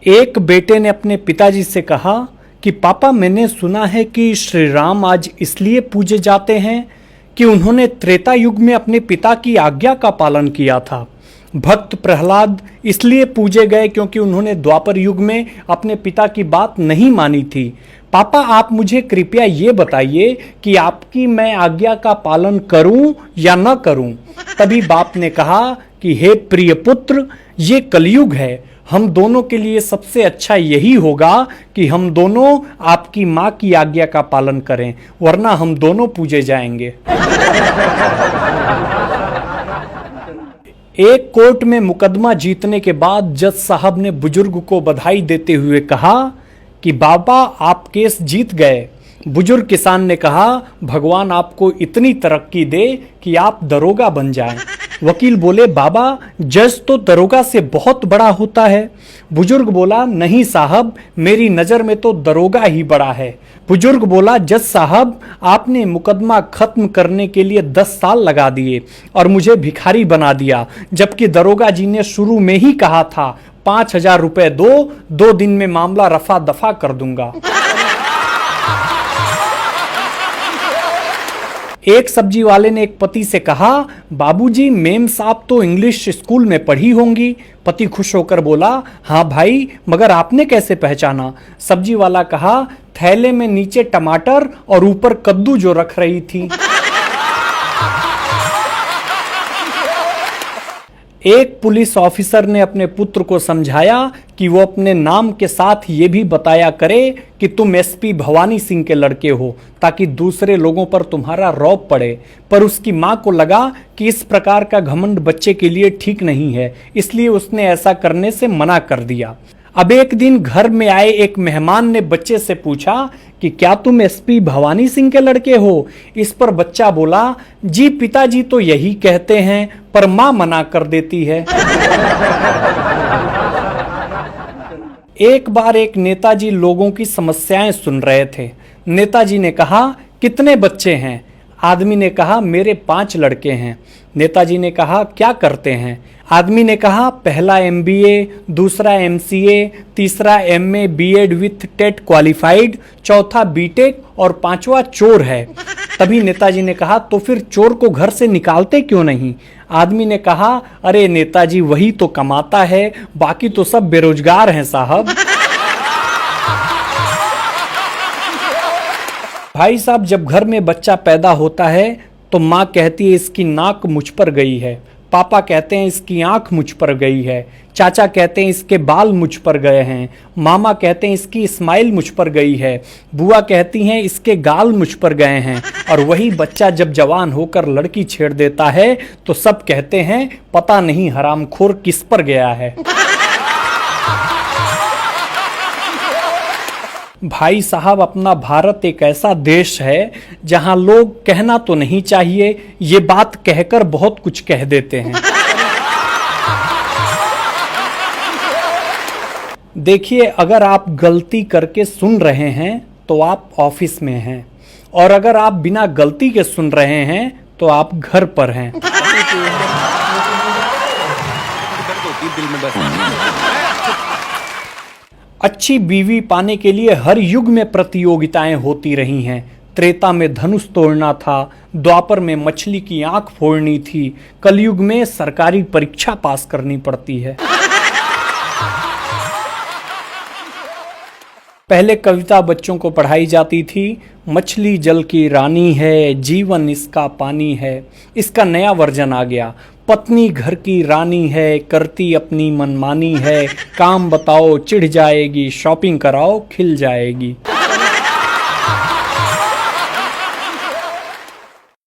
एक बेटे ने अपने पिताजी से कहा कि पापा, मैंने सुना है कि श्री राम आज इसलिए पूजे जाते हैं कि उन्होंने त्रेता युग में अपने पिता की आज्ञा का पालन किया था। भक्त प्रहलाद इसलिए पूजे गए क्योंकि उन्होंने द्वापर युग में अपने पिता की बात नहीं मानी थी। पापा, आप मुझे कृपया ये बताइए कि आपकी मैं आज्ञा का पालन करूं या न करूं। तभी बाप ने कहा कि हे प्रिय पुत्र, ये कलयुग है, हम दोनों के लिए सबसे अच्छा यही होगा कि हम दोनों आपकी माँ की आज्ञा का पालन करें, वरना हम दोनों पूजे जाएंगे। एक कोर्ट में मुकदमा जीतने के बाद जज साहब ने बुजुर्ग को बधाई देते हुए कहा कि बाबा, आप केस जीत गए। बुजुर्ग किसान ने कहा, भगवान आपको इतनी तरक्की दे कि आप दरोगा बन जाएं। वकील बोले, बाबा, जज तो दरोगा से बहुत बड़ा होता है। बुजुर्ग बोला, नहीं साहब, मेरी नज़र में तो दरोगा ही बड़ा है। बुजुर्ग बोला, जज साहब, आपने मुकदमा खत्म करने के लिए 10 साल लगा दिए और मुझे भिखारी बना दिया, जबकि दरोगा जी ने शुरू में ही कहा था 5,000 रुपए दो, 2 दिन में मामला रफा दफा कर दूंगा। एक सब्जी वाले ने एक पति से कहा, बाबूजी, मेम साहब तो इंग्लिश स्कूल में पढ़ी होंगी। पति खुश होकर बोला, हाँ भाई, मगर आपने कैसे पहचाना? सब्जी वाला कहा, थैले में नीचे टमाटर और ऊपर कद्दू जो रख रही थी। एक पुलिस ऑफिसर ने अपने पुत्र को समझाया कि वो अपने नाम के साथ ये भी बताया करे कि तुम एसपी भवानी सिंह के लड़के हो, ताकि दूसरे लोगों पर तुम्हारा रौब पड़े। पर उसकी माँ को लगा कि इस प्रकार का घमंड बच्चे के लिए ठीक नहीं है, इसलिए उसने ऐसा करने से मना कर दिया। अब एक दिन घर में आए एक मेहमान ने बच्चे से पूछा कि क्या तुम एसपी भवानी सिंह के लड़के हो? इस पर बच्चा बोला, जी पिताजी तो यही कहते हैं, पर माँ मना कर देती है। एक बार एक नेताजी लोगों की समस्याएं सुन रहे थे। नेताजी ने कहा, कितने बच्चे हैं? आदमी ने कहा, मेरे 5 लड़के हैं। नेताजी ने कहा, क्या करते हैं? आदमी ने कहा, पहला MBA, दूसरा MCA, तीसरा MA B.Ed with TET qualified, चौथा B.Tech और 5वां चोर है। तभी नेताजी ने कहा, तो फिर चोर को घर से निकालते क्यों नहीं? आदमी ने कहा, अरे नेताजी, वही तो कमाता है, बाकी तो सब बेरोजगार हैं साहब। भाई साहब, जब घर में बच्चा पैदा होता है तो माँ कहती है इसकी नाक मुझ पर गई है, पापा कहते हैं इसकी आंख मुझ पर गई है, चाचा कहते हैं इसके बाल मुझ पर गए हैं, मामा कहते हैं इसकी स्माइल मुझ पर गई है, बुआ कहती हैं इसके गाल मुझ पर गए हैं। और वही बच्चा जब जवान होकर लड़की छेड़ देता है तो सब कहते हैं पता नहीं हरामखोर किस पर गया है। भाई साहब, अपना भारत एक ऐसा देश है जहां लोग कहना तो नहीं चाहिए, ये बात कहकर बहुत कुछ कह देते हैं। देखिए, अगर आप गलती करके सुन रहे हैं तो आप ऑफिस में हैं, और अगर आप बिना गलती के सुन रहे हैं तो आप घर पर हैं। अच्छी बीवी पाने के लिए हर युग में प्रतियोगिताएं होती रही हैं। त्रेता में धनुष तोड़ना था, द्वापर में मछली की आंख फोड़नी थी, कलयुग में सरकारी परीक्षा पास करनी पड़ती है। पहले कविता बच्चों को पढ़ाई जाती थी, मछली जल की रानी है, जीवन इसका पानी है। इसका नया वर्जन आ गया, पत्नी घर की रानी है, करती अपनी मनमानी है, काम बताओ चिढ़ जाएगी, शॉपिंग कराओ खिल जाएगी।